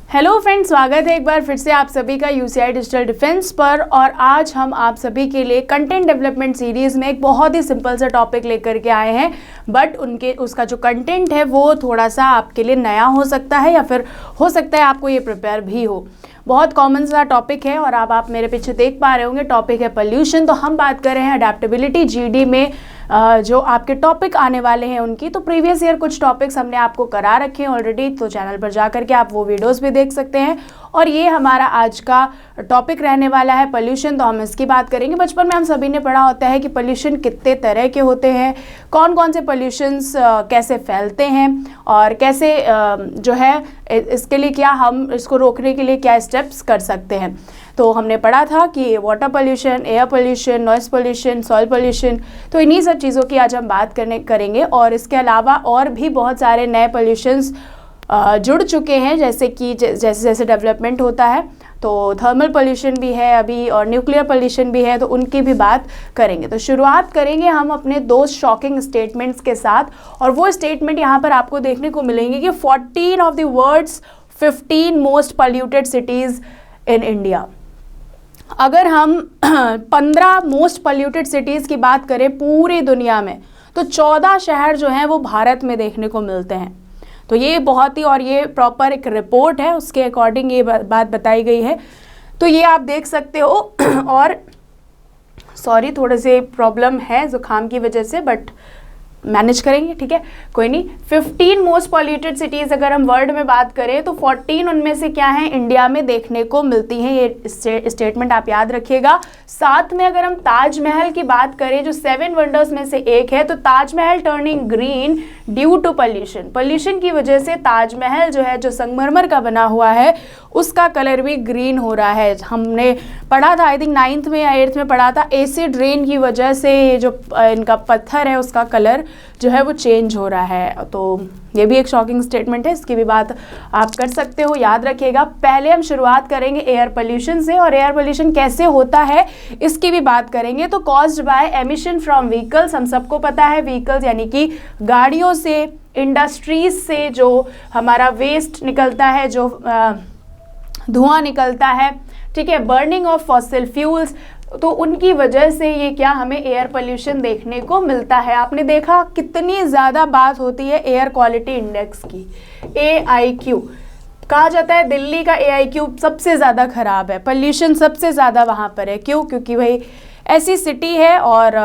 Hello friends, स्वागत है एक बार फिर से आप सभी का यूसीआई डिजिटल डिफेंस पर। और आज हम आप सभी के लिए कंटेंट डेवलपमेंट सीरीज़ में एक बहुत ही सिंपल सा टॉपिक लेकर के आए हैं। बट उसका जो कंटेंट है वो थोड़ा सा आपके लिए नया हो सकता है या फिर हो सकता है आपको ये प्रिपेयर भी हो। बहुत कॉमन सा टॉपिक है और अब आप मेरे पीछे देख पा रहे होंगे, टॉपिक है पोल्यूशन। तो हम बात कर रहे हैं अडेप्टेबिलिटी जीडी में जो आपके टॉपिक आने वाले हैं उनकी। तो प्रीवियस ईयर कुछ टॉपिक्स हमने आपको करा रखे हैं ऑलरेडी, तो चैनल पर जा करके आप वो वीडियोस भी देख सकते हैं। और ये हमारा आज का टॉपिक रहने वाला है पोल्यूशन। तो हम इसकी बात करेंगे। बचपन में हम सभी ने पढ़ा होता है कि पोल्यूशन कितने तरह के होते हैं, कौन कौन से पोल्यूशंस कैसे फैलते हैं और कैसे जो है इसके लिए क्या हम इसको रोकने के लिए क्या स्टेप्स कर सकते हैं। तो हमने पढ़ा था कि water pollution, air pollution, noise pollution, soil pollution, तो इन्हीं सब चीज़ों की आज हम बात करेंगे। और इसके अलावा और भी बहुत सारे नए पोल्यूशंस जुड़ चुके हैं, जैसे कि जैसे जैसे डेवलपमेंट होता है। तो थर्मल पोल्यूशन भी है अभी और न्यूक्लियर पोल्यूशन भी है, तो उनकी भी बात करेंगे। तो शुरुआत करेंगे हम अपने दो शॉकिंग स्टेटमेंट्स के साथ। और वो स्टेटमेंट यहाँ पर आपको देखने को मिलेंगे कि 14 of the world's 15 most polluted cities in India. अगर हम 15 मोस्ट पोल्यूटेड सिटीज़ की बात करें पूरी दुनिया में, तो 14 शहर जो हैं वो भारत में देखने को मिलते हैं। तो ये बहुत ही, और ये प्रॉपर एक रिपोर्ट है, उसके अकॉर्डिंग ये बात बताई गई है। तो ये आप देख सकते हो। और सॉरी, थोड़े से प्रॉब्लम है जुकाम की वजह से, बट मैनेज करेंगे, ठीक है, कोई नहीं। 15 मोस्ट पॉल्यूटेड सिटीज़ अगर हम वर्ल्ड में बात करें तो 14 उनमें से क्या है, इंडिया में देखने को मिलती हैं। ये स्टेटमेंट आप याद रखिएगा। साथ में अगर हम ताजमहल की बात करें, जो 7 वंडर्स में से एक है, तो Taj Mahal turning green due to pollution. Pollution की वजह से ताजमहल जो है, जो संगमरमर का बना हुआ है, उसका कलर भी ग्रीन हो रहा है। हमने पढ़ा था, आई थिंक 9th में या 8th में पढ़ा था, एसिड रेन की वजह से जो इनका पत्थर है उसका कलर जो है वो चेंज हो रहा है। तो ये भी एक शॉकिंग स्टेटमेंट है, इसकी भी बात आप कर सकते हो, याद रखिएगा। पहले हम शुरुआत करेंगे एयर पोल्यूशन से, और एयर पोल्यूशन कैसे होता है इसकी भी बात करेंगे। तो caused bye emission from vehicles, हम सबको पता है व्हीकल्स यानी कि गाड़ियों से, इंडस्ट्रीज से जो हमारा वेस्ट निकलता है, जो धुआं निकलता है, ठीक है, बर्निंग ऑफ फॉसिल फ्यूल्स, तो उनकी वजह से ये क्या हमें एयर पोल्यूशन देखने को मिलता है। आपने देखा कितनी ज़्यादा बात होती है एयर क्वालिटी इंडेक्स की, AIQ। कहा जाता है दिल्ली का AIQ सबसे ज़्यादा ख़राब है, पोल्यूशन सबसे ज़्यादा वहाँ पर है। क्यों? क्योंकि वही ऐसी सिटी है और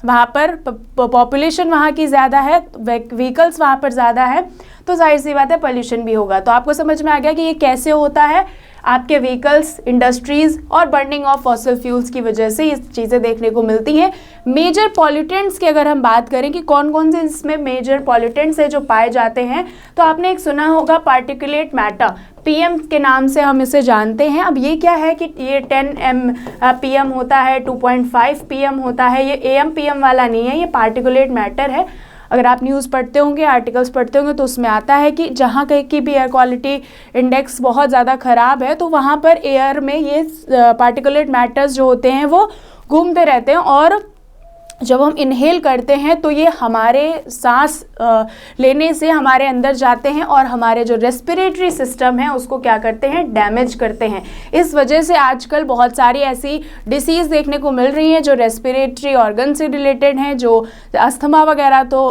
वहाँ पर पॉपुलेशन वहाँ की ज़्यादा है, व्हीकल्स वहाँ पर ज़्यादा है, तो जाहिर सी बात है पोल्यूशन भी होगा। तो आपको समझ में आ गया कि ये कैसे होता है। आपके व्हीकल्स, इंडस्ट्रीज़ और बर्निंग ऑफ फॉसिल फ्यूल्स की वजह से ये चीज़ें देखने को मिलती हैं। मेजर पॉल्यूटेंट्स की अगर हम बात करें कि कौन कौन से इसमें मेजर पॉल्यूटेंट्स है जो पाए जाते हैं, तो आपने एक सुना होगा पार्टिकुलेट मैटर, PM के नाम से हम इसे जानते हैं। अब ये क्या है कि ये 10 PM होता है, 2.5 PM होता है, ये AM PM वाला नहीं है, ये पार्टिकुलेट मैटर है। अगर आप न्यूज़ पढ़ते होंगे, आर्टिकल्स पढ़ते होंगे, तो उसमें आता है कि जहाँ कहीं की भी एयर क्वालिटी इंडेक्स बहुत ज़्यादा ख़राब है, तो वहाँ पर एयर में ये पार्टिकुलेट मैटर्स जो होते हैं वो घूमते रहते हैं, और जब हम इनहेल करते हैं तो ये हमारे सांस लेने से हमारे अंदर जाते हैं और हमारे जो रेस्पिरेटरी सिस्टम है उसको क्या करते हैं, डैमेज करते हैं। इस वजह से आजकल बहुत सारी ऐसी डिसीज़ देखने को मिल रही हैं जो रेस्पिरेटरी ऑर्गन से रिलेटेड हैं, जो अस्थमा वगैरह तो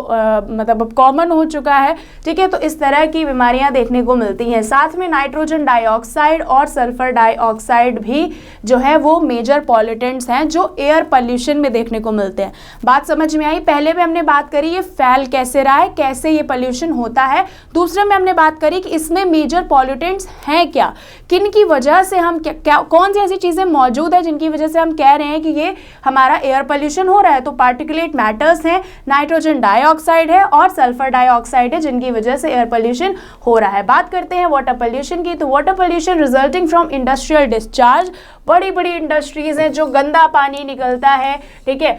मतलब अब कॉमन हो चुका है, ठीक है। तो इस तरह की बीमारियां देखने को मिलती हैं। साथ में नाइट्रोजन डाइऑक्साइड और सल्फर डाइऑक्साइड भी जो है वो मेजर पॉल्यूटेंट्स हैं जो एयर पोल्यूशन में देखने को मिलते हैं। बात समझ में आई? पहले में हमने बात करी ये फैल कैसे रहा है, कैसे ये पोल्यूशन होता है। दूसरे में हमने बात करी कि इसमें मेजर पॉल्यूटेंट्स हैं क्या, किन की वजह से हम क्या कौन सी ऐसी चीज़ें मौजूद है जिनकी वजह से हम कह रहे हैं कि ये हमारा एयर पोल्यूशन हो रहा है। तो पार्टिकुलेट मैटर्स हैं, नाइट्रोजन डाइऑक्साइड है और सल्फर डाइऑक्साइड है, जिनकी वजह से एयर पोल्यूशन हो रहा है। बात करते हैं वाटर पोल्यूशन की। तो water pollution resulting from industrial discharge, बड़ी बड़ी इंडस्ट्रीज हैं जो गंदा पानी निकलता है, ठीक है,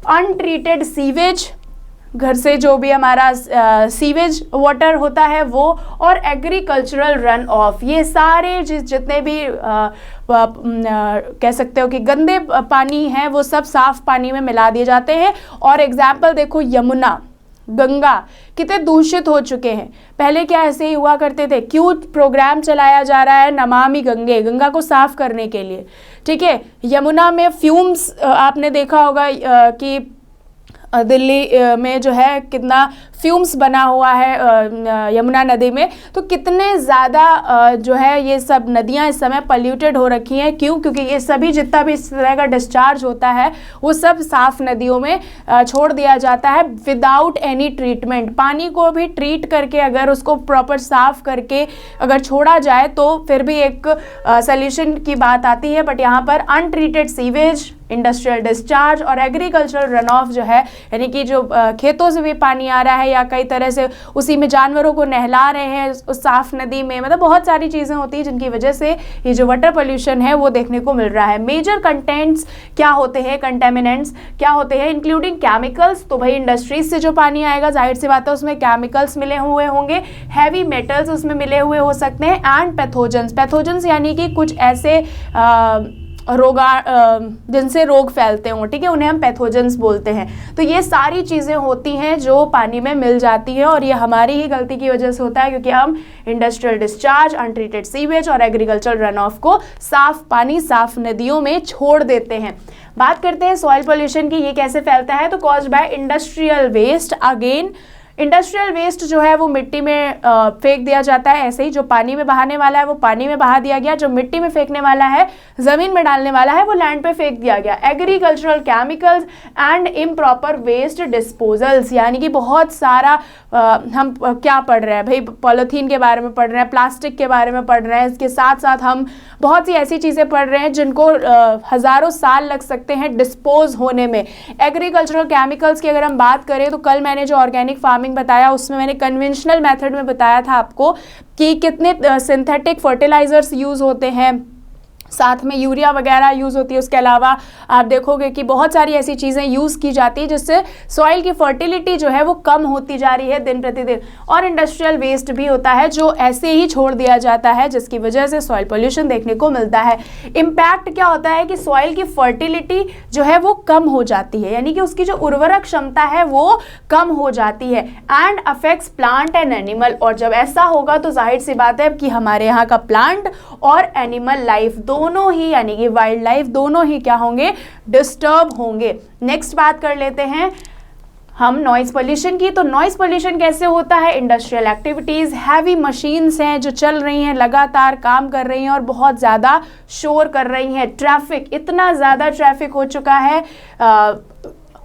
अनट्रीटेड सीवेज, घर से जो भी हमारा सीवेज वाटर होता है वो, और एग्रीकल्चरल रन ऑफ, ये सारे जितने भी कह सकते हो कि गंदे पानी हैं वो सब साफ पानी में मिला दिए जाते हैं। और एग्जाम्पल देखो, यमुना, गंगा कितने दूषित हो चुके हैं। पहले क्या ऐसे ही हुआ करते थे, क्यों प्रोग्राम चलाया जा रहा है नमामि गंगे, गंगा को साफ करने के लिए, ठीक है। यमुना में फ्यूम्स आपने देखा होगा कि दिल्ली में जो है कितना फ्यूम्स बना हुआ है यमुना नदी में, तो कितने ज़्यादा जो है ये सब नदियाँ इस समय पल्यूटेड हो रखी हैं। क्यों? क्योंकि ये सभी जितना भी इस तरह का डिस्चार्ज होता है वो सब साफ नदियों में छोड़ दिया जाता है विदाउट एनी ट्रीटमेंट। पानी को भी ट्रीट करके अगर उसको प्रॉपर साफ करके अगर छोड़ा जाए तो फिर भी एक सल्यूशन की बात आती है, बट यहाँ पर अनट्रीटेड सीवेज, इंडस्ट्रियल डिस्चार्ज और एग्रीकल्चरल रन ऑफ जो है, यानी कि जो खेतों से भी पानी आ रहा है या कई तरह से उसी में जानवरों को नहला रहे हैं उस साफ नदी में, मतलब बहुत सारी चीज़ें होती हैं जिनकी वजह से ये जो वाटर पोल्यूशन है वो देखने को मिल रहा है। मेजर कंटेंट्स क्या होते हैं, कंटेमिनेंट्स क्या होते हैं, इंक्लूडिंग केमिकल्स। तो भाई इंडस्ट्रीज से जो पानी आएगा जाहिर सी बात है उसमें केमिकल्स मिले हुए होंगे, हैवी मेटल्स उसमें मिले हुए हो सकते हैं, एंड पैथोजेंस। पैथोजेंस यानी कि कुछ ऐसे जिनसे रोग फैलते हों, ठीक है, उन्हें हम पैथोजेंस बोलते हैं। तो ये सारी चीज़ें होती हैं जो पानी में मिल जाती हैं और ये हमारी ही गलती की वजह से होता है क्योंकि हम इंडस्ट्रियल डिस्चार्ज, अनट्रीटेड सीवेज और एग्रीकल्चरल रन ऑफ को साफ पानी, साफ नदियों में छोड़ देते हैं। बात करते हैं सॉइल पोल्यूशन की, ये कैसे फैलता है। तो caused by industrial waste. Again industrial waste जो है वो मिट्टी में फेंक दिया जाता है, ऐसे ही जो पानी में बहाने वाला है वो पानी में बहा दिया गया, जो मिट्टी में फेंकने वाला है, ज़मीन में डालने वाला है, वो लैंड पे फेंक दिया गया। Agricultural chemicals and improper waste disposals, यानी कि बहुत सारा हम क्या पढ़ रहे हैं भाई, पॉलीथीन के बारे में पढ़ रहे हैं, प्लास्टिक के बारे में पढ़ रहे हैं, इसके साथ साथ हम बहुत सी ऐसी चीज़ें पढ़ रहे हैं जिनको हज़ारों साल लग सकते हैं डिस्पोज होने में। एग्रीकल्चरल केमिकल्स की अगर हम बात करें तो कल मैंने जो ऑर्गेनिक फार्मिंग बताया उसमें मैंने कन्वेंशनल मेथड में बताया था आपको कि कितने सिंथेटिक फर्टिलाइजर्स यूज़ होते हैं, साथ में यूरिया वगैरह यूज़ होती है। उसके अलावा आप देखोगे कि बहुत सारी ऐसी चीज़ें यूज़ की जाती है जिससे सॉइल की फर्टिलिटी जो है वो कम होती जा रही है दिन प्रतिदिन। और इंडस्ट्रियल वेस्ट भी होता है जो ऐसे ही छोड़ दिया जाता है जिसकी वजह से सॉइल पोल्यूशन देखने को मिलता है। इम्पैक्ट क्या होता है कि सॉइल की फर्टिलिटी जो है वो कम हो जाती है, यानी कि उसकी जो उर्वरक क्षमता है वो कम हो जाती है, and affects plant and animal. और जब ऐसा होगा तो जाहिर सी बात है कि हमारे यहाँ का प्लांट और एनिमल लाइफ दोनों ही, यानी कि वाइल्ड लाइफ दोनों ही क्या होंगे, डिस्टर्ब होंगे। नेक्स्ट बात कर लेते हैं हम नॉइज पोल्यूशन की। तो नॉइज पोल्यूशन कैसे होता है, इंडस्ट्रियल एक्टिविटीज़, हैवी मशीन्स हैं जो चल रही हैं, लगातार काम कर रही हैं और बहुत ज़्यादा शोर कर रही हैं। ट्रैफिक, इतना ज़्यादा ट्रैफिक हो चुका है,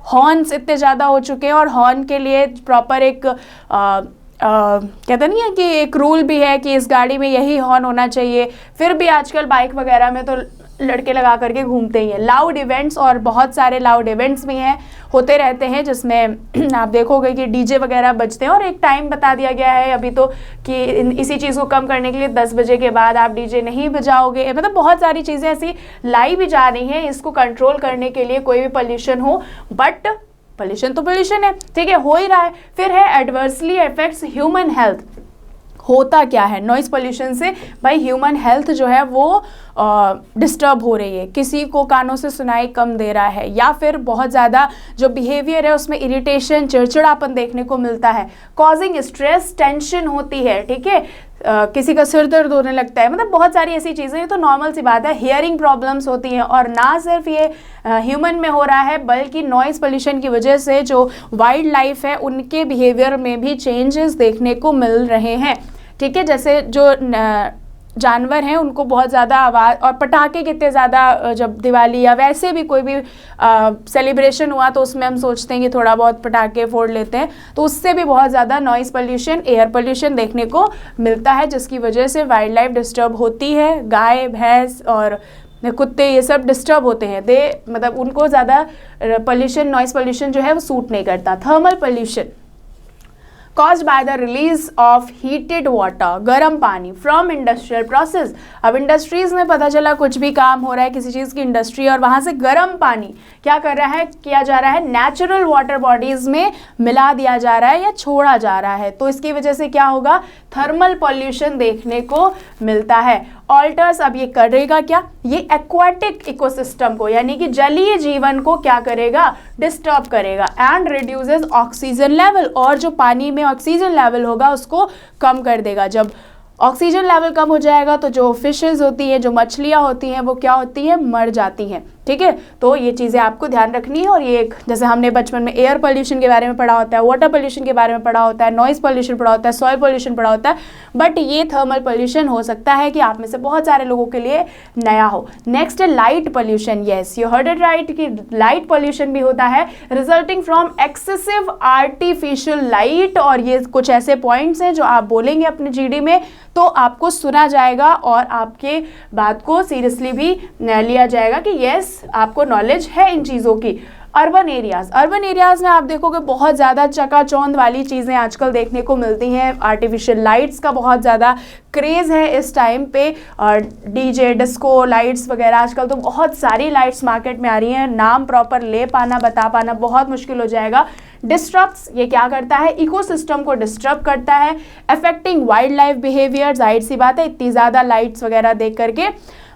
हॉर्न्स इतने ज़्यादा हो चुके हैं और हॉर्न के लिए प्रॉपर एक कहते नहीं है कि एक रूल भी है कि इस गाड़ी में यही हॉर्न होना चाहिए, फिर भी आजकल बाइक वगैरह में तो लड़के लगा करके घूमते ही हैं। लाउड इवेंट्स, और बहुत सारे लाउड इवेंट्स भी हैं, होते रहते हैं जिसमें आप देखोगे कि डीजे वगैरह बजते हैं और एक टाइम बता दिया गया है अभी तो कि इसी चीज़ को कम करने के लिए 10 बजे के बाद आप डीजे नहीं बजाओगे। मतलब बहुत सारी चीज़ें ऐसी लाई भी जा रही हैं इसको कंट्रोल करने के लिए, कोई भी पोल्यूशन हो, बट पोल्यूशन तो पोल्यूशन है, ठीक है, हो ही रहा है। फिर है एडवर्सली अफेक्ट्स ह्यूमन हेल्थ। होता क्या है नॉइज़ पोल्यूशन से, भाई ह्यूमन हेल्थ जो है वो डिस्टर्ब हो रही है, किसी को कानों से सुनाई कम दे रहा है, या फिर बहुत ज़्यादा जो बिहेवियर है उसमें इरिटेशन, चिड़चिड़ापन देखने को मिलता है, कॉजिंग स्ट्रेस, टेंशन होती है, ठीक है, किसी का सिर दर्द होने लगता है, मतलब बहुत सारी ऐसी चीज़ें, ये तो नॉर्मल सी बात है। हियरिंग प्रॉब्लम्स होती हैं, और ना सिर्फ ये ह्यूमन में हो रहा है बल्कि नॉइज़ पोल्यूशन की वजह से जो वाइल्ड लाइफ है उनके बिहेवियर में भी चेंजेस देखने को मिल रहे हैं, ठीक है। जैसे जो जानवर हैं उनको बहुत ज़्यादा आवाज़, और पटाखे कितने ज़्यादा, जब दिवाली या वैसे भी कोई भी सेलिब्रेशन हुआ तो उसमें हम सोचते हैं कि थोड़ा बहुत पटाखे फोड़ लेते हैं, तो उससे भी बहुत ज़्यादा नॉइज़ पोल्यूशन, एयर पोल्यूशन देखने को मिलता है जिसकी वजह से वाइल्ड लाइफ डिस्टर्ब होती है। गाय, भैंस और कुत्ते ये सब डिस्टर्ब होते हैं, मतलब उनको ज़्यादा पोल्यूशन, नॉइज़ पोल्यूशन जो है वो सूट नहीं करता। Thermal pollution caused by the release of heated water, गर्म पानी from industrial process। अब इंडस्ट्रीज में पता चला कुछ भी काम हो रहा है किसी चीज़ की इंडस्ट्री, और वहाँ से गर्म पानी क्या कर रहा है, किया जा रहा है, नेचुरल वाटर बॉडीज़ में मिला दिया जा रहा है या छोड़ा जा रहा है, तो इसकी वजह से क्या होगा, थर्मल पॉल्यूशन देखने को मिलता है। ऑल्टर्स, अब ये करेगा क्या, ये एक्वाटिक इकोसिस्टम को यानी कि जलीय जीवन को क्या करेगा, डिस्टर्ब करेगा। एंड रिड्यूसेस ऑक्सीजन लेवल, और जो पानी में ऑक्सीजन लेवल होगा उसको कम कर देगा। जब ऑक्सीजन लेवल कम हो जाएगा तो जो फिशेस होती हैं, जो मछलियाँ होती हैं, वो क्या होती हैं, मर जाती हैं। ठीक है, तो ये चीज़ें आपको ध्यान रखनी है। और ये एक, जैसे हमने बचपन में एयर पोल्यूशन के बारे में पढ़ा होता है, वाटर पोल्यूशन के बारे में पढ़ा होता है, नॉइज़ पोल्यूशन पढ़ा होता है, सॉइल पोल्यूशन पढ़ा होता है, बट ये थर्मल पोल्यूशन हो सकता है कि आप में से बहुत सारे लोगों के लिए नया हो। नेक्स्ट है light pollution. Yes, you heard it right कि लाइट पोल्यूशन भी होता है, resulting from excessive artificial light. और ये कुछ ऐसे पॉइंट्स हैं जो आप बोलेंगे अपने जीडी में तो आपको सुना जाएगा और आपके बात को सीरियसली भी लिया जाएगा कि येस आपको नॉलेज है इन चीज़ों की। अर्बन एरियाज़ में आप देखोगे बहुत ज़्यादा चकाचौंध वाली चीज़ें आजकल देखने को मिलती हैं। आर्टिफिशियल लाइट्स का बहुत ज़्यादा क्रेज़ है इस टाइम पे, और डीजे डिस्को लाइट्स वगैरह, आजकल तो बहुत सारी लाइट्स मार्केट में आ रही हैं, नाम प्रॉपर ले पाना, बता पाना बहुत मुश्किल हो जाएगा। डिस्टर्ब्स, ये क्या करता है, इकोसिस्टम को डिस्टर्ब करता है। अफेक्टिंग वाइल्ड लाइफ बिहेवियर, जाहिर सी बात है इतनी ज़्यादा लाइट्स वगैरह देख करके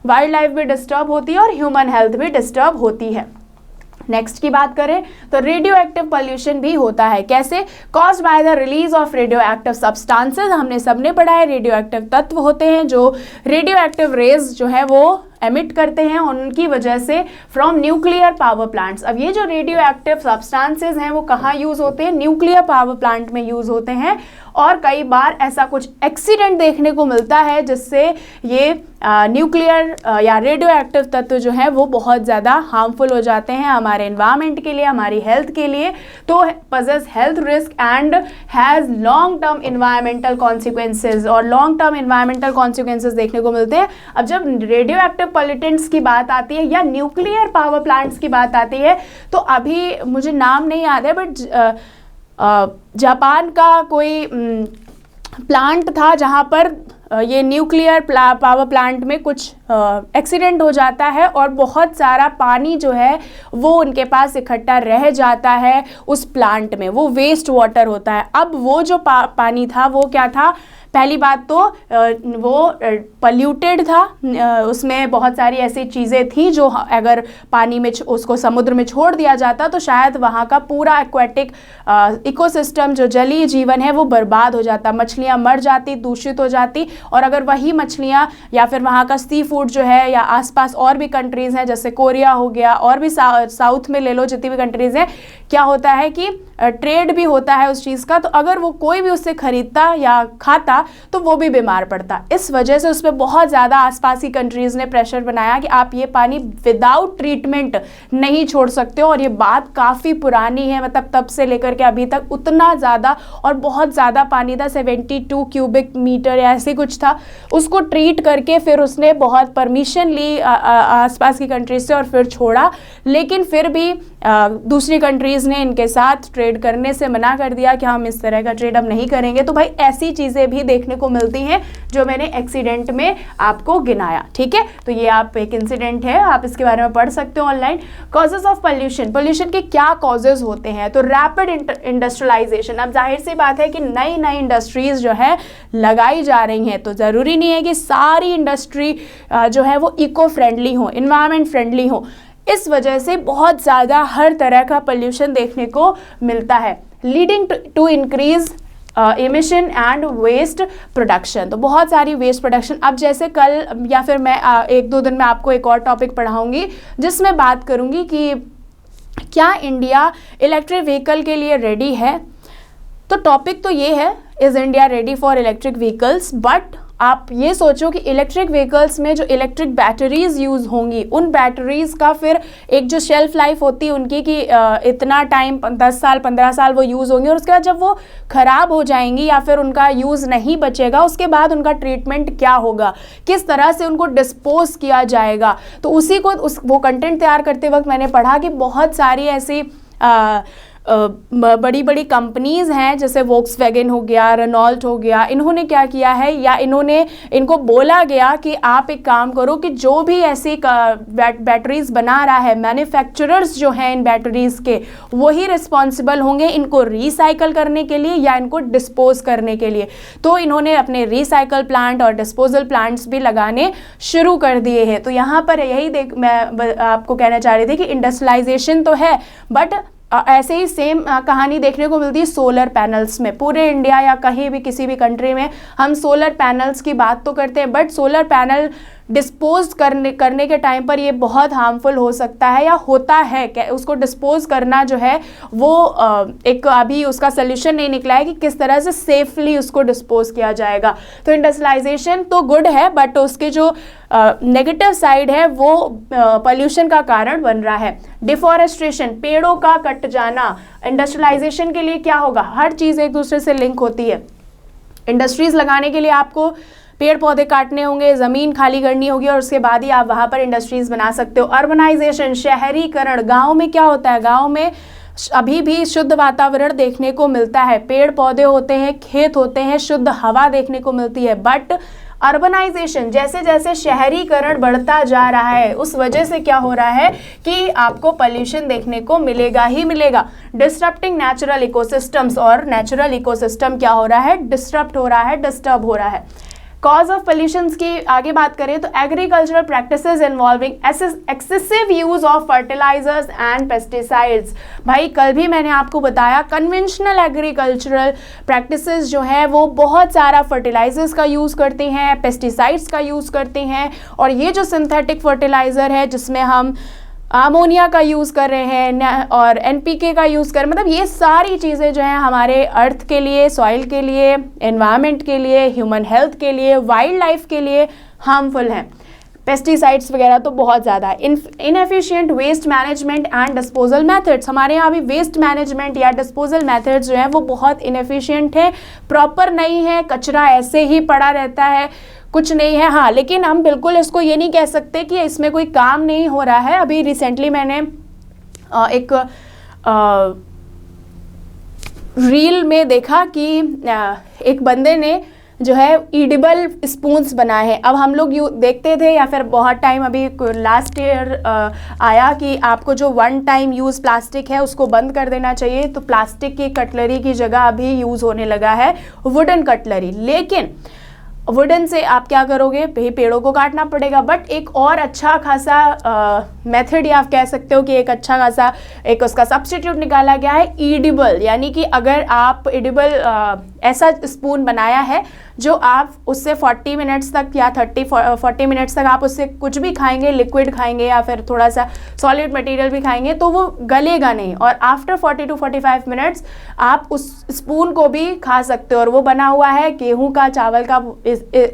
वाइल्ड लाइफ भी डिस्टर्ब होती है और ह्यूमन हेल्थ भी डिस्टर्ब होती है। नेक्स्ट की बात करें तो रेडियो एक्टिव पॉल्यूशन भी होता है। कैसे, caused by the release of radio active substances. हमने सबने पढ़ा है रेडियो एक्टिव तत्व होते हैं जो रेडियो एक्टिव रेज जो है वो एमिट करते हैं, उनकी वजह से फ्रॉम न्यूक्लियर पावर प्लांट्स। अब ये जो रेडियो एक्टिव सब्सटेंसेज हैं वो कहाँ यूज़ होते हैं, न्यूक्लियर पावर प्लांट में यूज़ होते हैं। और कई बार ऐसा कुछ एक्सीडेंट देखने को मिलता है जिससे ये न्यूक्लियर या रेडियो एक्टिव तत्व जो है वो बहुत ज़्यादा हार्मफुल हो जाते हैं हमारे एनवायरनमेंट के लिए, हमारी हेल्थ के लिए। तो possess health risk and has long term environmental consequences, और लॉन्ग टर्म इन्वायरमेंटल कॉन्सिक्वेंसेज देखने को मिलते हैं। अब जब रेडियो एक्टिव पॉल्यूटेंट्स की बात आती है या न्यूक्लियर पावर प्लांट्स की बात आती है तो अभी मुझे नाम नहीं याद है, बट जापान का कोई प्लांट था जहाँ पर ये न्यूक्लियर पावर प्लांट में कुछ एक्सीडेंट हो जाता है और बहुत सारा पानी जो है वो उनके पास इकट्ठा रह जाता है उस प्लांट में, वो वेस्ट वाटर होता है। अब वो जो पानी था वो क्या था, पहली बात तो वो पल्यूटेड था, उसमें बहुत सारी ऐसी चीज़ें थी जो अगर पानी में उसको समुद्र में छोड़ दिया जाता तो शायद वहाँ का पूरा एक्वेटिक इकोसिस्टम जो जलीय जीवन है वो बर्बाद हो जाता, मछलियाँ मर जाती, दूषित हो जाती। और अगर वही मछलियाँ या फिर वहाँ का सी फूड जो है, या आसपास और भी कंट्रीज़ हैं जैसे कोरिया हो गया, और भी साउथ में ले लो जितनी भी कंट्रीज़ हैं, क्या होता है कि ट्रेड भी होता है उस चीज़ का, तो अगर वो कोई भी उससे खरीदता या खाता तो वो भी बीमार पड़ता। इस वजह से उस पर बहुत ज़्यादा आसपास की कंट्रीज़ ने प्रेशर बनाया कि आप ये पानी विदाउट ट्रीटमेंट नहीं छोड़ सकते हो। और ये बात काफ़ी पुरानी है, मतलब तब से लेकर के अभी तक उतना ज़्यादा और बहुत ज़्यादा पानी था, 72 क्यूबिक मीटर या ऐसे कुछ था, उसको ट्रीट करके फिर उसने बहुत परमिशन ली आसपास की कंट्रीज से और फिर छोड़ा। लेकिन फिर भी दूसरी कंट्रीज़ ने इनके साथ ट्रेड करने से मना कर दिया कि हम इस तरह का ट्रेड अब नहीं करेंगे। तो भाई ऐसी चीज़ें भी देखने को मिलती हैं जो मैंने एक्सीडेंट में आपको गिनाया। ठीक है, तो ये आप एक इंसिडेंट है, आप इसके बारे में पढ़ सकते हो online. Causes of pollution, pollution के क्या कॉजेज होते हैं, तो रैपिड इंडस्ट्रियलाइजेशन। अब जाहिर सी बात है कि नई नई इंडस्ट्रीज जो है लगाई जा रही हैं, तो ज़रूरी नहीं है कि सारी इंडस्ट्री जो है वो इको फ्रेंडली हो, इन्वायरमेंट फ्रेंडली हो। इस वजह से बहुत ज़्यादा हर तरह का पोल्यूशन देखने को मिलता है, leading to increase emission and waste production. तो बहुत सारी वेस्ट प्रोडक्शन, अब जैसे कल या फिर मैं 1-2 दिन में आपको एक और टॉपिक पढ़ाऊंगी जिसमें बात करूंगी कि क्या इंडिया इलेक्ट्रिक व्हीकल के लिए रेडी है। तो टॉपिक तो ये है, is India ready for electric vehicles. But आप ये सोचो कि इलेक्ट्रिक व्हीकल्स में जो इलेक्ट्रिक बैटरीज यूज़ होंगी, उन बैटरीज़ का फिर एक जो शेल्फ लाइफ होती है उनकी कि इतना टाइम 10 साल 15 साल वो यूज़ होंगी, और उसके बाद जब वो ख़राब हो जाएंगी या फिर उनका यूज़ नहीं बचेगा, उसके बाद उनका ट्रीटमेंट क्या होगा, किस तरह से उनको डिस्पोज किया जाएगा। तो उसी को वो कंटेंट तैयार करते वक्त मैंने पढ़ा कि बहुत सारी ऐसी बड़ी बड़ी कंपनीज हैं जैसे वोक्सवैगन हो गया, रेनॉल्ट हो गया, इन्होंने क्या किया है या इनको बोला गया कि आप एक काम करो कि जो भी ऐसी बैटरीज बना रहा है, मैन्युफैक्चरर्स जो हैं इन बैटरीज के, वही रिस्पॉन्सिबल होंगे इनको रिसाइकल करने के लिए या इनको डिस्पोज करने के लिए। तो इन्होंने अपने रिसाइकल प्लांट और डिस्पोजल प्लांट्स भी लगाने शुरू कर दिए हैं। तो यहाँ पर यही मैं आपको कहना चाह रही थी कि इंडस्ट्रियलाइजेशन तो है, बट ऐसे ही सेम कहानी देखने को मिलती है सोलर पैनल्स में। पूरे इंडिया या कहीं भी किसी भी कंट्री में हम सोलर पैनल्स की बात तो करते हैं, बट सोलर पैनल डिस्पोज करने के टाइम पर ये बहुत हार्मफुल हो सकता है या होता है। उसको डिस्पोज करना जो है वो एक अभी उसका सोल्यूशन नहीं निकला है कि किस तरह से सेफली उसको डिस्पोज किया जाएगा। तो इंडस्ट्रियलाइजेशन तो गुड है, बट उसके जो नेगेटिव साइड है वो पोल्यूशन का कारण बन रहा है। डिफॉरेस्टेशन, पेड़ों का कट जाना, इंडस्ट्रियलाइजेशन के लिए क्या होगा, हर चीज़ एक दूसरे से लिंक होती है। इंडस्ट्रीज लगाने के लिए आपको पेड़ पौधे काटने होंगे, ज़मीन खाली करनी होगी और उसके बाद ही आप वहाँ पर इंडस्ट्रीज़ बना सकते हो। अर्बनाइजेशन, शहरीकरण, गाँव में क्या होता है, गाँव में अभी भी शुद्ध वातावरण देखने को मिलता है, पेड़ पौधे होते हैं, खेत होते हैं, शुद्ध हवा देखने को मिलती है। बट अर्बनाइजेशन, जैसे जैसे शहरीकरण बढ़ता जा रहा है उस वजह से क्या हो रहा है कि आपको पोल्यूशन देखने को मिलेगा ही मिलेगा। डिस्टर्बिंग नेचुरल इकोसिस्टम्स, और नेचुरल इकोसिस्टम क्या हो रहा है, डिस्टर्ब हो रहा है, डिस्टर्ब हो रहा है। कॉज ऑफ पोल्यूशंस की आगे बात करें तो agricultural practices involving excessive use of fertilisers and pesticides. भाई कल भी मैंने आपको बताया कन्वेंशनल एग्रीकल्चरल प्रैक्टिसेस जो है वो बहुत सारा फर्टिलाइजर्स का यूज़ करती हैं, पेस्टिसाइड्स का यूज़ करती हैं, और ये जो सिंथेटिक फर्टिलाइज़र है जिसमें हम अमोनिया का यूज़ कर रहे हैं और एनपीके का यूज़ कर, मतलब ये सारी चीज़ें जो हैं हमारे अर्थ के लिए, सॉइल के लिए, एनवायरनमेंट के लिए, ह्यूमन हेल्थ के लिए, वाइल्ड लाइफ के लिए हार्मफुल हैं। पेस्टिसाइड्स वगैरह तो बहुत ज़्यादा है। Inefficient waste management and disposal methods, हमारे यहाँ भी वेस्ट मैनेजमेंट या डिस्पोजल मेथड्स जो हैं वो बहुत इनएफिशिएंट है, प्रॉपर नहीं है, कचरा ऐसे ही पड़ा रहता है, कुछ नहीं है। हाँ, लेकिन हम बिल्कुल इसको ये नहीं कह सकते कि इसमें कोई काम नहीं हो रहा है। अभी रिसेंटली मैंने एक रील में देखा कि एक बंदे ने जो है ईडिबल स्पून्स बनाए हैं। अब हम लोग देखते थे या फिर बहुत टाइम अभी लास्ट ईयर आया कि आपको जो वन टाइम यूज़ प्लास्टिक है उसको बंद कर देना चाहिए, तो प्लास्टिक की कटलरी की जगह अभी यूज़ होने लगा है वुडन कटलरी। लेकिन वुडन से आप क्या करोगे, पेड़ों को काटना पड़ेगा। बट एक और अच्छा खासा मेथड या आप कह सकते हो कि एक अच्छा खासा एक उसका सब्स्टिट्यूट निकाला गया है, ईडिबल। यानी कि अगर आप ईडिबल ऐसा स्पून बनाया है जो आप उससे 40 मिनट्स तक या 40 मिनट्स तक आप उससे कुछ भी खाएंगे, लिक्विड खाएंगे या फिर थोड़ा सा सॉलिड मटेरियल भी खाएंगे, तो वो गलेगा नहीं, और आफ्टर 40 to 45 मिनट्स आप उस स्पून को भी खा सकते हो। और वो बना हुआ है गेहूं का, चावल का,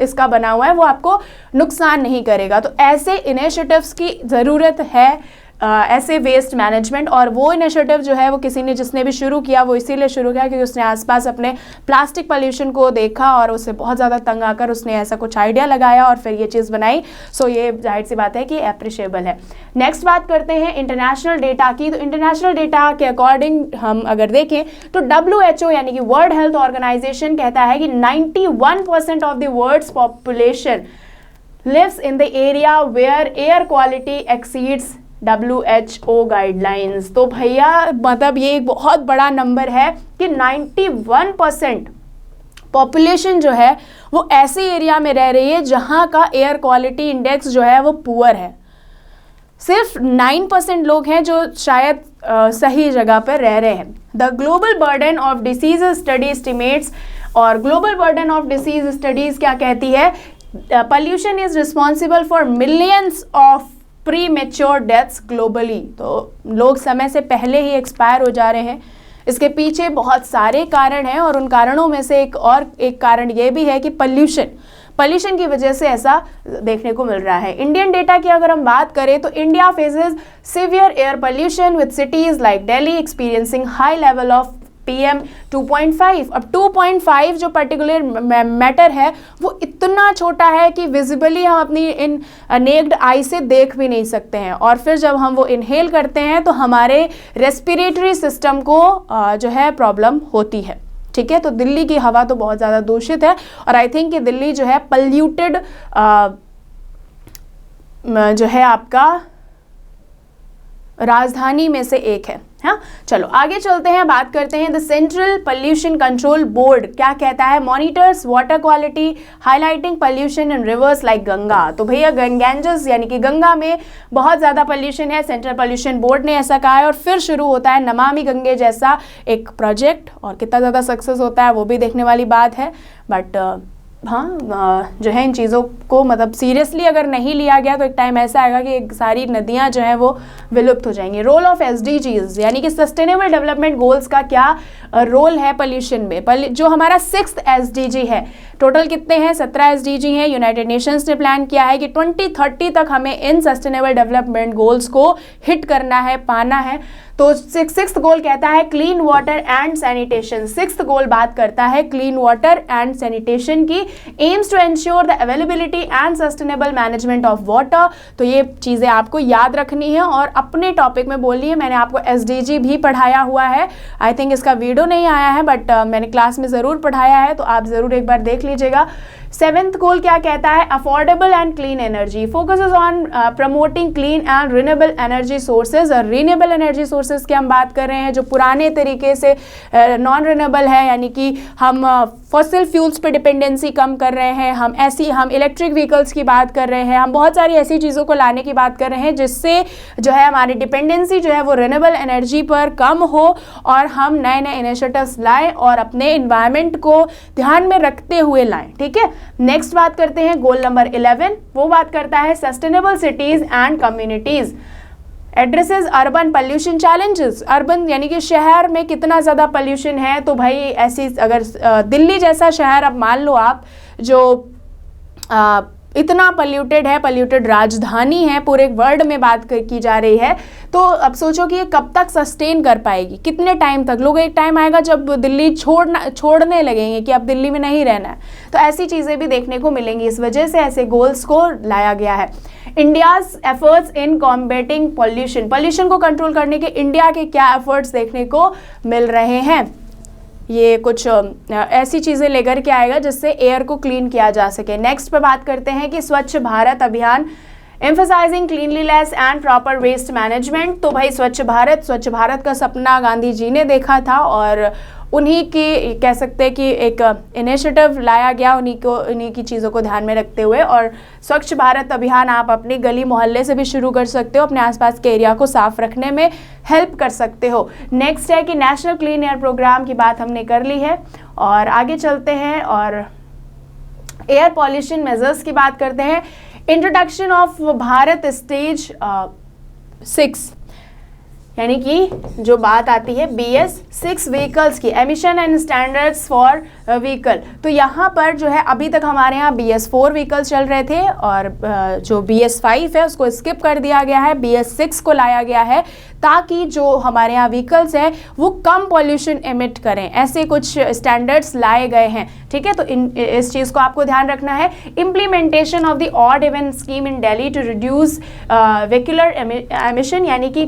इसका बना हुआ है, वो आपको नुकसान नहीं करेगा। तो ऐसे इनिशिएटिव्स की ज़रूरत है, ऐसे वेस्ट मैनेजमेंट। और वो इनिशिएटिव जो है वो जिसने भी शुरू किया वो इसीलिए शुरू किया क्योंकि उसने आसपास अपने प्लास्टिक पोल्यूशन को देखा और उससे बहुत ज़्यादा तंग आकर उसने ऐसा कुछ आइडिया लगाया और फिर ये चीज़ बनाई। सो ये जाहिर सी बात है कि अप्रिशिएबल है। नेक्स्ट बात करते हैं इंटरनेशनल डेटा की। तो इंटरनेशनल डेटा के अकॉर्डिंग हम अगर देखें तो WHO यानी कि वर्ल्ड हेल्थ ऑर्गेनाइजेशन कहता है कि 91% of the world's population lives in the area where air quality exceeds WHO guidelines. तो भैया मतलब ये एक बहुत बड़ा नंबर है कि 91% पॉपुलेशन जो है वो ऐसे एरिया में रह रही है जहां का एयर क्वालिटी इंडेक्स जो है वो पुअर है। सिर्फ 9% लोग हैं जो शायद सही जगह पर रह रहे हैं। The global burden of disease study estimates, और global burden of disease studies क्या कहती है, pollution is responsible for millions of premature deaths globally. तो लोग समय से पहले ही एक्सपायर हो जा रहे हैं। इसके पीछे बहुत सारे कारण हैं और उन कारणों में से एक कारण ये भी है कि पोल्यूशन की वजह से ऐसा देखने को मिल रहा है। इंडियन डेटा की अगर हम बात करें तो India faces severe air pollution with cities like Delhi experiencing high level of PM 2.5। अब 2.5 जो पर्टिकुलर मैटर है वो इतना छोटा है कि विजिबली हम अपनी इन नेक्ड आई से देख भी नहीं सकते हैं, और फिर जब हम वो इनहेल करते हैं तो हमारे रेस्पिरेटरी सिस्टम को जो है प्रॉब्लम होती है। ठीक है, तो दिल्ली की हवा तो बहुत ज़्यादा दूषित है, और आई थिंक कि दिल्ली जो है पल्यूटेड जो है आपका राजधानी में से एक है। हाँ, चलो आगे चलते हैं, बात करते हैं the central pollution control board क्या कहता है। Monitors water quality highlighting pollution in reverse like Ganga. तो भैया गंगेंजस यानी कि गंगा में बहुत ज़्यादा पोल्यूशन है, सेंट्रल पोल्यूशन बोर्ड ने ऐसा कहा है, और फिर शुरू होता है नमामि गंगे जैसा एक प्रोजेक्ट, और कितना ज़्यादा सक्सेस होता है वो भी देखने वाली बात है। बट हाँ, जो है इन चीज़ों को मतलब सीरियसली अगर नहीं लिया गया तो एक टाइम ऐसा आएगा कि सारी नदियाँ जो हैं वो विलुप्त हो जाएंगी। रोल ऑफ SDGs यानी कि सस्टेनेबल डेवलपमेंट गोल्स का क्या रोल है पोल्यूशन में। जो हमारा 6th SDG है, टोटल कितने हैं, 17 SDG हैं। यूनाइटेड नेशंस ने प्लान किया है कि 2030 तक हमें इन सस्टेनेबल डेवलपमेंट गोल्स को हिट करना है, पाना है। तो 6th गोल कहता है clean water and sanitation. 6th goal बात करता है क्लीन वाटर एंड सैनिटेशन की। Aims to ensure the availability and sustainable management of water. तो ये चीज़ें आपको याद रखनी है और अपने टॉपिक में बोलनी है। मैंने आपको SDG भी पढ़ाया हुआ है, आई थिंक इसका वीडियो नहीं आया है, बट मैंने क्लास में ज़रूर पढ़ाया है, तो आप ज़रूर एक बार देख लीजिएगा। 7th गोल क्या कहता है, affordable and clean energy, focuses on promoting clean and renewable energy sources. और रिन्यूएबल एनर्जी सोर्सेज की हम बात कर रहे हैं जो पुराने तरीके से नॉन रिन्यूएबल है, यानी कि हम फॉसिल फ्यूल्स पे डिपेंडेंसी कम कर रहे हैं, हम इलेक्ट्रिक व्हीकल्स की बात कर रहे हैं, हम बहुत सारी ऐसी चीज़ों को लाने की बात कर रहे हैं जिससे जो है हमारी डिपेंडेंसी जो है वो रिन्यूएबल एनर्जी पर कम हो, और हम नए नए इनिशिएटिव्स लाएं और अपने इन्वायरमेंट को ध्यान में रखते हुए लाएं। ठीक है, नेक्स्ट बात करते हैं गोल नंबर 11। वो बात करता है sustainable cities and communities, addresses urban pollution challenges. Urban यानी कि शहर में कितना ज़्यादा पोल्यूशन है, तो भाई ऐसी अगर दिल्ली जैसा शहर अब मान लो आप जो इतना पोल्यूटेड है, पोल्यूटेड राजधानी है पूरे वर्ल्ड में बात की जा रही है, तो अब सोचो कि ये कब तक सस्टेन कर पाएगी, कितने टाइम तक। लोग एक टाइम आएगा जब दिल्ली छोड़ने लगेंगे कि अब दिल्ली में नहीं रहना है। तो ऐसी चीज़ें भी देखने को मिलेंगी, इस वजह से ऐसे गोल्स को लाया गया है। India's efforts in combating pollution, pollution को कंट्रोल करने के इंडिया के क्या एफर्ट्स देखने को मिल रहे हैं। ये कुछ ऐसी चीज़ें लेकर के आएगा जिससे एयर को क्लीन किया जा सके। नेक्स्ट पे बात करते हैं कि Swachh Bharat Abhiyan, emphasising cleanliness and proper waste management. तो भाई स्वच्छ भारत का सपना गांधी जी ने देखा था, और उन्हीं की कह सकते हैं कि एक इनिशिएटिव लाया गया उन्हीं की चीज़ों को ध्यान में रखते हुए। और स्वच्छ भारत अभियान आप अपनी गली मोहल्ले से भी शुरू कर सकते हो, अपने आसपास के एरिया को साफ रखने में हेल्प कर सकते हो। नेक्स्ट है कि नेशनल क्लीन एयर प्रोग्राम की बात हमने कर ली है, और आगे चलते हैं और एयर पॉल्यूशन मेजर्स की बात करते हैं। इंट्रोडक्शन ऑफ भारत स्टेज 6, यानी कि जो बात आती है BS6 व्हीकल्स की, emission and standards for vehicle. तो यहाँ पर जो है अभी तक हमारे यहाँ BS4 व्हीकल्स चल रहे थे, और जो BS5 है उसको स्किप कर दिया गया है, BS6 को लाया गया है, ताकि जो हमारे यहाँ व्हीकल्स हैं वो कम पॉल्यूशन एमिट करें। ऐसे कुछ स्टैंडर्ड्स लाए गए हैं। ठीक है, तो इस चीज़ को आपको ध्यान रखना है। Implementation of the odd even scheme in Delhi to reduce vehicular emission, यानी कि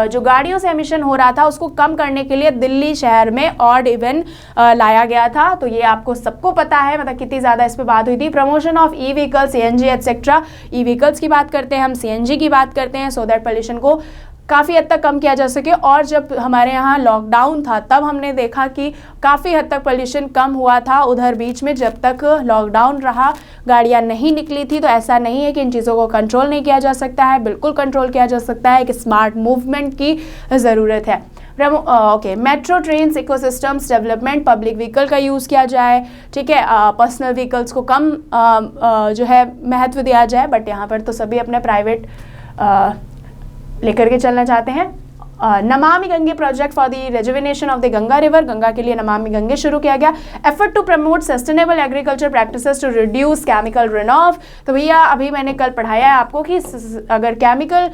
जो गाड़ियों से एमिशन हो रहा था उसको कम करने के लिए दिल्ली शहर में ऑड इवन लाया गया था। तो ये आपको सबको पता है, मतलब कितनी ज़्यादा इस पर बात हुई थी। Promotion of e vehicle, CNG etcetera. E vehicles की बात करते हैं हम, CNG की बात करते हैं, सो दैट पोल्यूशन को काफ़ी हद तक कम किया जा सके। और जब हमारे यहाँ लॉकडाउन था तब हमने देखा कि काफ़ी हद तक पोल्यूशन कम हुआ था। उधर बीच में जब तक लॉकडाउन रहा, गाड़ियाँ नहीं निकली थी, तो ऐसा नहीं है कि इन चीज़ों को कंट्रोल नहीं किया जा सकता है, बिल्कुल कंट्रोल किया जा सकता है। एक स्मार्ट मूवमेंट की ज़रूरत है। Okay, metro trains ecosystems development, public vehicle का यूज़ किया जाए। ठीक है, पर्सनल व्हीकल्स को कम जो है महत्व दिया जाए, बट यहाँ पर तो सभी अपने प्राइवेट लेकर के चलना चाहते हैं। Namami Gange project for the rejuvenation of the Ganga river, Ganga के लिए नमामि गंगे शुरू किया गया। Effort to promote sustainable agriculture practices to reduce chemical run off. तो भैया अभी मैंने कल पढ़ाया है आपको कि अगर केमिकल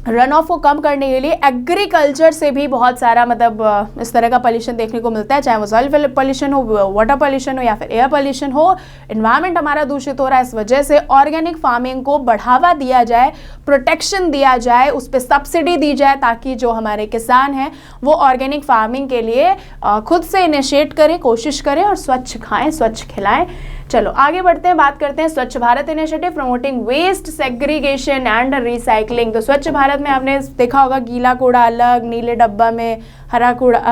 रन ऑफ को कम करने के लिए एग्रीकल्चर से भी बहुत सारा मतलब इस तरह का पॉल्यूशन देखने को मिलता है, चाहे वो सॉइल पॉल्यूशन हो, वाटर पॉल्यूशन हो या फिर एयर पॉल्यूशन हो। इन्वायरमेंट हमारा दूषित हो रहा है, इस वजह से ऑर्गेनिक फार्मिंग को बढ़ावा दिया जाए, प्रोटेक्शन दिया जाए, उस पर सब्सिडी दी जाए, ताकि जो हमारे किसान हैं वो ऑर्गेनिक फार्मिंग के लिए खुद से इनिशिएट करें, कोशिश करें और स्वच्छ खाएं, स्वच्छ खिलाएं। चलो आगे बढ़ते हैं, बात करते हैं Swachh Bharat initiative promoting waste segregation and recycling. तो स्वच्छ भारत में आपने देखा होगा गीला कूड़ा अलग, नीले डब्बा में हरा कूड़ा,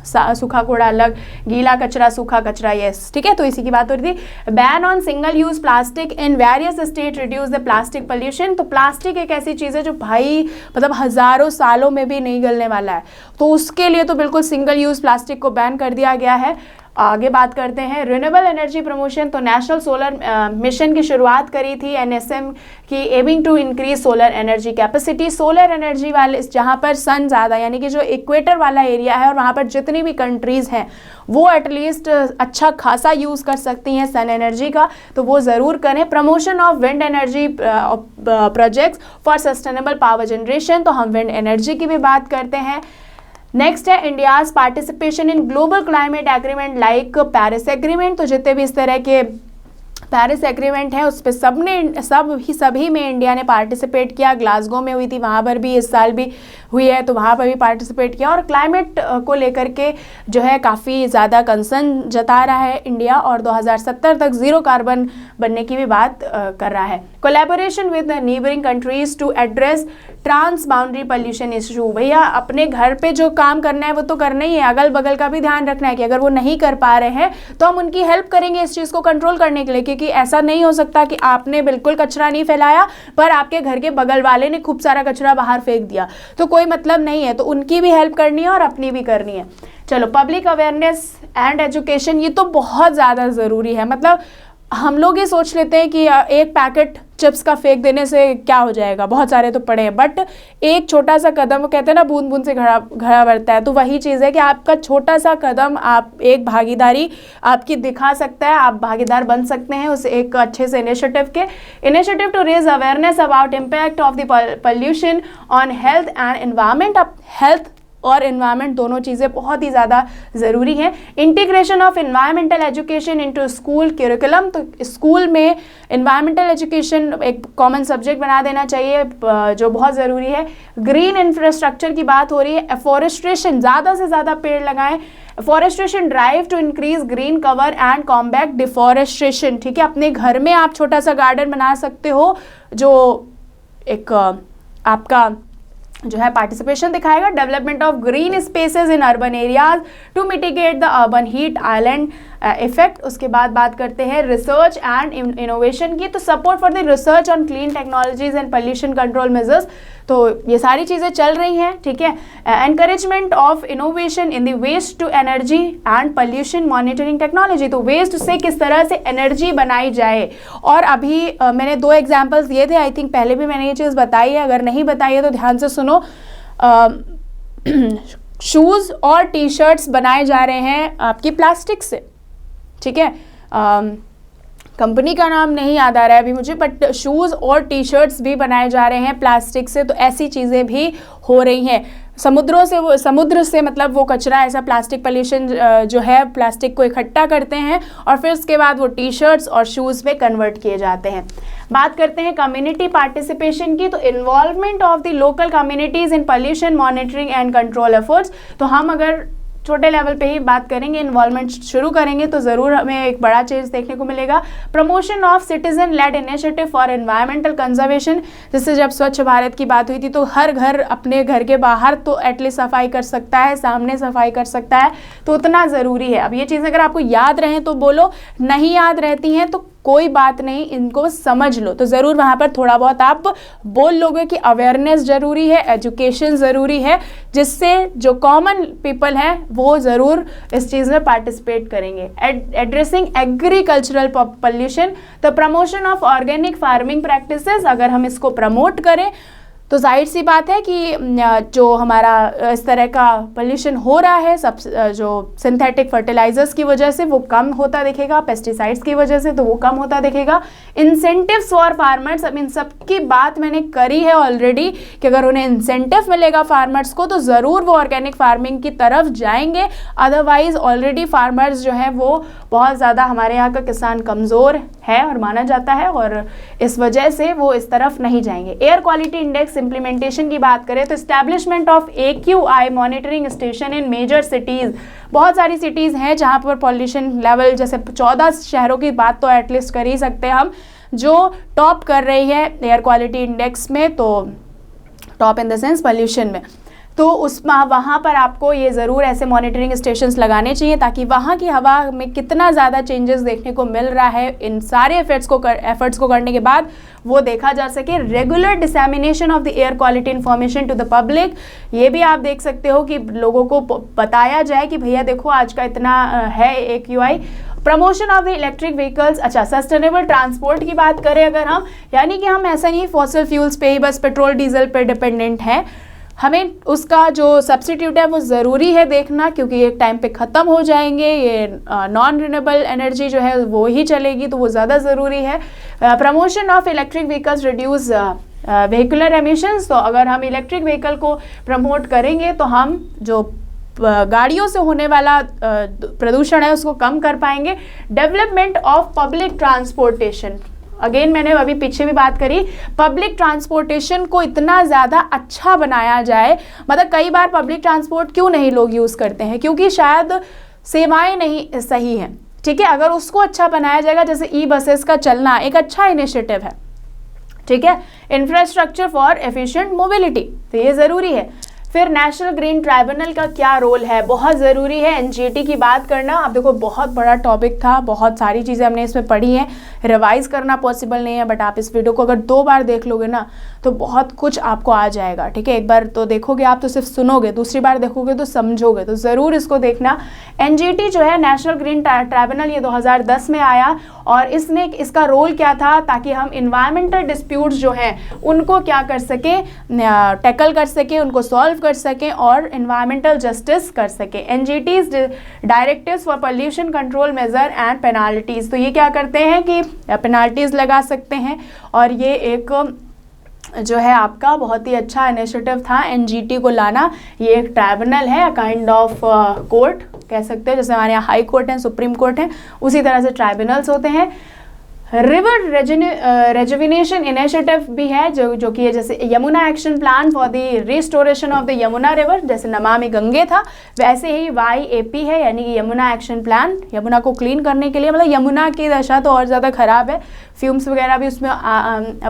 सूखा कूड़ा अलग, गीला कचरा, सूखा कचरा, यस ठीक है। तो इसी की बात हो रही थी। Ban on single use plastic in various state reduce the plastic pollution. तो प्लास्टिक एक ऐसी चीज़ है जो भाई मतलब हज़ारों सालों में भी नहीं गलने वाला है, तो उसके लिए तो बिल्कुल सिंगल यूज प्लास्टिक को बैन कर दिया गया है। आगे बात करते हैं रिन्यूएबल एनर्जी प्रमोशन। तो नेशनल सोलर मिशन की शुरुआत करी थी एनएसएम की, aiming to increase solar energy capacity. Solar energy वाले जहाँ पर सन ज़्यादा यानी कि जो इक्वेटर वाला एरिया है और वहाँ पर जितनी भी कंट्रीज़ हैं वो एटलीस्ट अच्छा खासा यूज़ कर सकती हैं सन एनर्जी का, तो वो ज़रूर करें। Promotion of wind energy projects for sustainable power generation. तो हम विंड एनर्जी की भी बात करते हैं। नेक्स्ट है India's participation in global climate agreement like Paris agreement. तो जितने भी इस तरह के पेरिस एग्रीमेंट है उस पर सभी में इंडिया ने पार्टिसिपेट किया। ग्लासगो में हुई थी, वहाँ पर भी इस साल भी हुई है, तो वहाँ पर भी पार्टिसिपेट किया। और क्लाइमेट को लेकर के जो है काफ़ी ज़्यादा कंसर्न जता रहा है इंडिया, और 2070 तक ज़ीरो कार्बन बनने की भी बात कर रहा है। Collaboration with neighbouring countries to address transboundary pollution issue. भैया अपने घर पे जो काम करना है वो तो करना ही है, अगल बगल का भी ध्यान रखना है कि अगर वो नहीं कर पा रहे हैं तो हम उनकी हेल्प करेंगे इस चीज़ को कंट्रोल करने के लिए, क्योंकि ऐसा नहीं हो सकता कि आपने बिल्कुल कचरा नहीं फैलाया पर आपके घर के बगल वाले ने खूब सारा कचरा बाहर फेंक दिया, तो कोई मतलब नहीं है। तो उनकी भी हेल्प करनी है और अपनी भी करनी है। चलो पब्लिक अवेयरनेस एंड एजुकेशन, ये तो बहुत ज़्यादा ज़रूरी है। मतलब हम लोग ये सोच लेते हैं कि एक पैकेट चिप्स का फेंक देने से क्या हो जाएगा, बहुत सारे तो पड़े हैं, बट एक छोटा सा कदम, वो कहते हैं ना बूंद बूंद से घड़ा भरता है, तो वही चीज़ है कि आपका छोटा सा कदम, आप एक भागीदारी आपकी दिखा सकता है, आप भागीदार बन सकते हैं उस एक अच्छे से initiative to raise awareness about impact of the pollution on health and environment. अब हेल्थ और एनवायरनमेंट दोनों चीज़ें बहुत ही ज़्यादा ज़रूरी हैं। Integration of environmental education into school curriculum. तो स्कूल में एनवायरमेंटल एजुकेशन एक कॉमन सब्जेक्ट बना देना चाहिए, जो बहुत ज़रूरी है। ग्रीन इंफ्रास्ट्रक्चर की बात हो रही है। एफॉरेस्ट्रेशन, ज़्यादा से ज़्यादा पेड़ लगाएं। Afforestation drive to increase green cover and combat deforestation. ठीक है, अपने घर में आप छोटा सा गार्डन बना सकते हो जो एक आपका जो है पार्टिसिपेशन दिखाएगा। Development of green spaces in urban areas to mitigate the urban heat island effect. उसके बाद बात करते हैं रिसर्च एंड इनोवेशन की। तो support for the research on clean technologies and pollution control measures. तो ये सारी चीज़ें चल रही हैं, ठीक है। Encouragement of innovation in the waste to energy and pollution monitoring technology. तो वेस्ट से किस तरह से एनर्जी बनाई जाए, और अभी मैंने 2 एग्जाम्पल्स दिए थे, आई थिंक पहले भी मैंने ये चीज़ बताई है, अगर नहीं बताई है तो ध्यान से सुनो। शूज़ और टी शर्ट्स बनाए जा रहे हैं आपकी प्लास्टिक से, ठीक है। कंपनी का नाम नहीं याद आ रहा है अभी मुझे, बट शूज़ और टी शर्ट्स भी बनाए जा रहे हैं प्लास्टिक से। तो ऐसी चीज़ें भी हो रही हैं। समुद्र से मतलब वो कचरा, ऐसा प्लास्टिक पोल्यूशन जो है, प्लास्टिक को इकट्ठा करते हैं और फिर उसके बाद वो टी शर्ट्स और शूज़ पे कन्वर्ट किए जाते हैं। बात करते हैं कम्युनिटी पार्टिसिपेशन की। तो involvement of the local communities in pollution monitoring and control efforts. तो हम अगर छोटे लेवल पे ही बात करेंगे, इन्वॉल्वमेंट शुरू करेंगे तो ज़रूर हमें एक बड़ा चेंज देखने को मिलेगा। Promotion of citizen led initiative for environmental conservation. जैसे जब स्वच्छ भारत की बात हुई थी तो हर घर अपने घर के बाहर तो एटलीस्ट सफाई कर सकता है, सामने सफाई कर सकता है, तो उतना ज़रूरी है। अब ये चीज़ें अगर आपको याद रहें तो बोलो, नहीं याद रहती हैं तो कोई बात नहीं, इनको समझ लो। तो ज़रूर वहाँ पर थोड़ा बहुत आप बोल लोगे कि अवेयरनेस ज़रूरी है, एजुकेशन ज़रूरी है, जिससे जो कॉमन पीपल हैं वो ज़रूर इस चीज़ में पार्टिसिपेट करेंगे। Addressing agricultural pollution, the promotion of organic farming practices. अगर हम इसको प्रमोट करें तो जाहिर सी बात है कि जो हमारा इस तरह का पोल्यूशन हो रहा है सब जो सिंथेटिक फर्टिलाइजर्स की वजह से वो कम होता दिखेगा, पेस्टिसाइड्स की वजह से तो वो कम होता दिखेगा। इंसेंटिव्स फॉर फार्मर्स, अब इन सब की बात मैंने करी है ऑलरेडी कि अगर उन्हें इंसेंटिव मिलेगा फार्मर्स को तो ज़रूर वो ऑर्गेनिक फार्मिंग की तरफ जाएंगे, अदरवाइज ऑलरेडी फार्मर्स जो है वो बहुत ज़्यादा हमारे यहाँ का किसान कमज़ोर है और माना जाता है और इस वजह से वो इस तरफ नहीं जाएंगे। एयर क्वालिटी इंडेक्स इंप्लीमेंटेशन की बात करें तो establishment of AQI monitoring station in major cities, बहुत सारी सिटीज़ हैं जहाँ पर पॉल्यूशन लेवल, जैसे 14 शहरों की बात तो एटलीस्ट कर ही सकते हैं हम, जो टॉप कर रही है एयर क्वालिटी इंडेक्स में, तो top in the sense pollution में। तो वहाँ पर आपको ये ज़रूर ऐसे मॉनिटरिंग स्टेशंस लगाने चाहिए ताकि वहाँ की हवा में कितना ज़्यादा चेंजेस देखने को मिल रहा है, इन सारे एफर्ट्स को करने के बाद वो देखा जा सके। Regular dissemination of the air quality information to the public, ये भी आप देख सकते हो कि लोगों को बताया जाए कि भैया देखो आज का इतना है AQI। Promotion of the electric vehicles, अच्छा सस्टेनेबल ट्रांसपोर्ट की बात करें अगर हम, यानी कि हम ऐसा नहीं फॉसिल फ्यूल्स पे ही बस पेट्रोल डीजल पे डिपेंडेंट हैं, हमें उसका जो सब्स्टिट्यूट है वो ज़रूरी है देखना, क्योंकि एक टाइम पे ख़त्म हो जाएंगे ये नॉन रिन्यूएबल एनर्जी जो है वो ही चलेगी, तो वो ज़्यादा ज़रूरी है। Promotion of electric vehicles reduce vehicular emissions, तो अगर हम इलेक्ट्रिक व्हीकल को प्रमोट करेंगे तो हम जो गाड़ियों से होने वाला प्रदूषण है उसको कम कर पाएंगे। Development of public transportation, again मैंने अभी पीछे भी बात करी, पब्लिक ट्रांसपोर्टेशन को इतना ज़्यादा अच्छा बनाया जाए, मतलब कई बार पब्लिक ट्रांसपोर्ट क्यों नहीं लोग यूज़ करते हैं, क्योंकि शायद सेवाएं नहीं सही हैं, ठीक है। अगर उसको अच्छा बनाया जाएगा, जैसे ई-बसेस का चलना एक अच्छा इनिशिएटिव है, ठीक है। इंफ्रास्ट्रक्चर फॉर एफिशिएंट मोबिलिटी, तो ये ज़रूरी है। फिर नेशनल ग्रीन ट्राइब्यूनल का क्या रोल है, बहुत ज़रूरी है। NGT की बात करना, अब देखो बहुत बड़ा टॉपिक था, बहुत सारी चीज़ें हमने इसमें पढ़ी हैं, रिवाइज़ करना पॉसिबल नहीं है, बट आप इस वीडियो को अगर 2 बार देख लोगे ना तो बहुत कुछ आपको आ जाएगा, ठीक है। एक बार तो देखोगे आप तो सिर्फ सुनोगे, दूसरी बार देखोगे तो समझोगे, तो ज़रूर इसको देखना। NGT जो है नेशनल ग्रीन ट्राइब्यूनल, ये 2010 में आया और इसका रोल क्या था, ताकि हम इन्वायरमेंटल डिस्प्यूट्स जो हैं उनको क्या कर सकें, टैकल कर सकें, उनको सॉल्व कर सकें और इन्वायरमेंटल जस्टिस कर सकें। NGT's directives for pollution control measure and penalties, तो ये क्या करते हैं कि पेनाल्टीज़ लगा सकते हैं, और ये एक जो है आपका बहुत ही अच्छा इनिशिएटिव था NGT को लाना। ये एक ट्राइब्यूनल है, काइंड ऑफ कोर्ट कह सकते हैं, जैसे हमारे यहाँ हाई कोर्ट है, सुप्रीम कोर्ट है, उसी तरह से ट्राइब्यूनल्स होते हैं। रिवर रेजुविनेशन इनिशिएटिव भी है जो कि जैसे Yamuna action plan for the restoration of the Yamuna river, जैसे नमामि गंगे था, वैसे ही YAP है, यानी कि यमुना एक्शन प्लान, यमुना को क्लीन करने के लिए। मतलब यमुना की दशा तो और ज़्यादा ख़राब है, फ्यूम्स वगैरह भी उसमें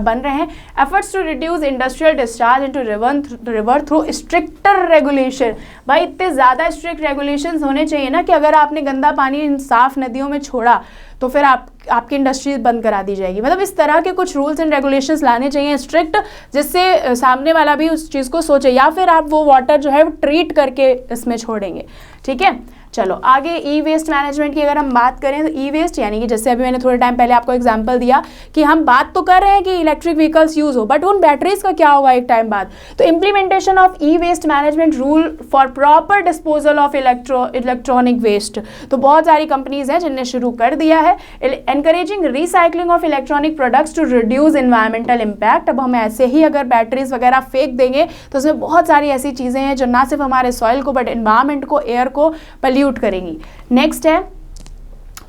बन रहे हैं। Efforts to reduce industrial discharge into river through stricter regulation, भाई इतने ज़्यादा स्ट्रिक्ट रेगुलेशंस होने चाहिए ना कि अगर आपने गंदा पानी इन साफ़ नदियों में छोड़ा तो फिर आपकी इंडस्ट्रीज बंद करा दी जाएगी। मतलब इस तरह के कुछ रूल्स एंड रेगुलेशंस लाने चाहिए स्ट्रिक्ट, जिससे सामने वाला भी उस चीज़ को सोचे, या फिर आप वो वाटर जो है वो ट्रीट करके इसमें छोड़ेंगे, ठीक है। चलो आगे ई वेस्ट मैनेजमेंट की अगर हम बात करें तो ई वेस्ट यानी कि जैसे अभी मैंने थोड़े टाइम पहले आपको एग्जांपल दिया कि हम बात तो कर रहे हैं कि इलेक्ट्रिक व्हीकल्स यूज़ हो, बट उन बैटरीज का क्या होगा एक टाइम बाद। तो implementation of e waste management rule for proper disposal of electronic waste, तो बहुत सारी कंपनीज हैं जिनने शुरू कर दिया है। Encouraging recycling of electronic products to reduce environmental impact, अब हम ऐसे ही अगर बैटरीज वगैरह फेंक देंगे तो उसमें बहुत सारी ऐसी चीज़ें हैं जो ना सिर्फ हमारे सॉइल को बट इन्वायरमेंट को, एयर को पल्यूट करेंगी। नेक्स्ट है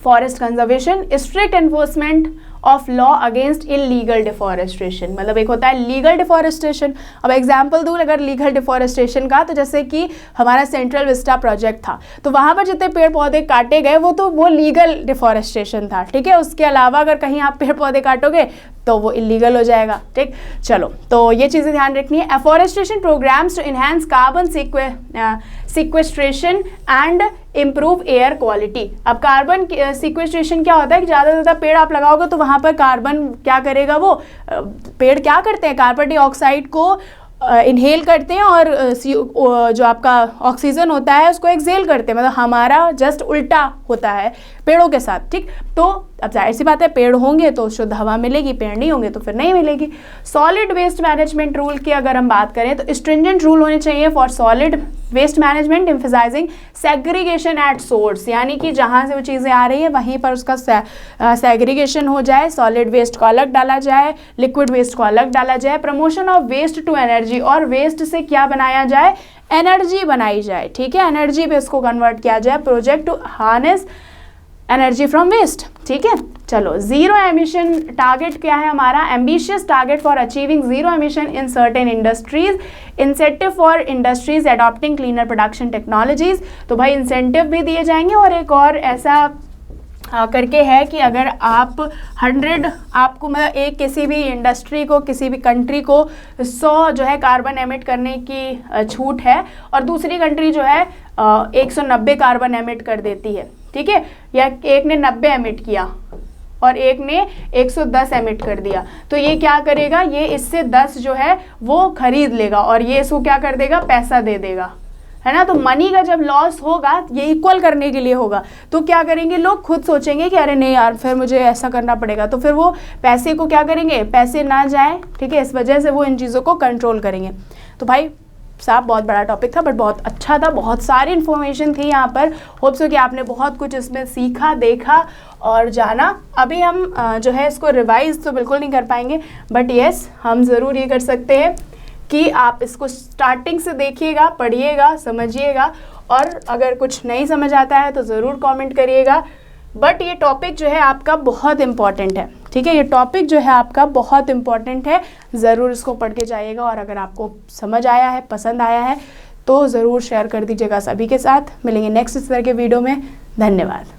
forest conservation, strict enforcement of law against illegal deforestation, मतलब एक होता है लीगल डिफॉरेस्टेशन। अब एग्जांपल दूँ अगर लीगल डिफॉरेस्टेशन का, तो जैसे कि हमारा सेंट्रल विस्टा प्रोजेक्ट था, तो वहाँ पर जितने पेड़ पौधे काटे गए वो लीगल डिफॉरेस्टेशन था, ठीक है। उसके अलावा अगर कहीं आप पेड़ पौधे काटोगे तो वो इलीगल हो जाएगा, ठीक। चलो तो ये चीज़ें ध्यान रखनी है। Afforestation programmes to enhance carbon sequestration and improve air quality. अब कार्बन सिक्वेस्ट्रेशन क्या होता है कि ज़्यादा से ज़्यादा पेड़ आप लगाओगे तो वहाँ पर कार्बन क्या करेगा, वो पेड़ क्या करते हैं, कार्बन डाइऑक्साइड को इनहेल करते हैं और जो आपका ऑक्सीजन होता है उसको एक्सहेल करते हैं, मतलब हमारा जस्ट उल्टा होता है पेड़ों के साथ, ठीक। तो अब जाहिर सी बात है पेड़ होंगे तो शुद्ध हवा मिलेगी, पेड़ नहीं होंगे तो फिर नहीं मिलेगी। सॉलिड वेस्ट मैनेजमेंट रूल की अगर हम बात करें तो स्ट्रिंजेंट रूल होने चाहिए for solid waste management, emphasising segregation at source, यानी कि जहाँ से वो चीज़ें आ रही है वहीं पर उसका सेग्रीगेशन हो जाए, सॉलिड वेस्ट को अलग डाला जाए, लिक्विड वेस्ट को अलग डाला जाए। Promotion of waste to energy, और वेस्ट से क्या बनाया जाए, एनर्जी बनाई जाए, ठीक है, एनर्जी पे इसको कन्वर्ट किया जाए। Project to harness energy from waste, ठीक है। चलो, जीरो एमिशन टारगेट क्या है हमारा, ambitious target for achieving zero emission in certain industries, incentive for industries adopting cleaner production technologies. तो भाई इंसेंटिव भी दिए जाएंगे, और एक और ऐसा करके है कि अगर आप 100 आपको मतलब एक किसी भी इंडस्ट्री को, किसी भी कंट्री को 100 जो है कार्बन एमिट करने की छूट है, और दूसरी कंट्री जो है 190 कार्बन एमिट कर देती है, ठीक है, या एक ने 90 एमिट किया और एक ने 110 एमिट कर दिया, तो ये क्या करेगा, ये इससे 10 जो है वो खरीद लेगा और ये इसको क्या कर देगा, पैसा दे देगा, है ना। तो मनी का जब लॉस होगा, ये इक्वल करने के लिए होगा, तो क्या करेंगे लोग, खुद सोचेंगे कि अरे नहीं यार फिर मुझे ऐसा करना पड़ेगा, तो फिर वो पैसे को क्या करेंगे, पैसे ना जाए, ठीक है, इस वजह से वो इन चीज़ों को कंट्रोल करेंगे। तो भाई साहब बहुत बड़ा टॉपिक था बट बहुत अच्छा था, बहुत सारी इन्फॉर्मेशन थी यहाँ पर। होप सो कि आपने बहुत कुछ इसमें सीखा, देखा और जाना। अभी हम जो है इसको रिवाइज तो बिल्कुल नहीं कर पाएंगे, बट येस हम ज़रूर ये कर सकते हैं कि आप इसको स्टार्टिंग से देखिएगा, पढ़िएगा, समझिएगा, और अगर कुछ नहीं समझ आता है तो ज़रूर कमेंट करिएगा। बट ये टॉपिक जो है आपका बहुत इम्पॉर्टेंट है, ठीक है, ये टॉपिक जो है आपका बहुत इम्पॉर्टेंट है, ज़रूर इसको पढ़ के जाइएगा। और अगर आपको समझ आया है, पसंद आया है, तो ज़रूर शेयर कर दीजिएगा सभी के साथ। मिलेंगे नेक्स्ट इस तरह के वीडियो में। धन्यवाद।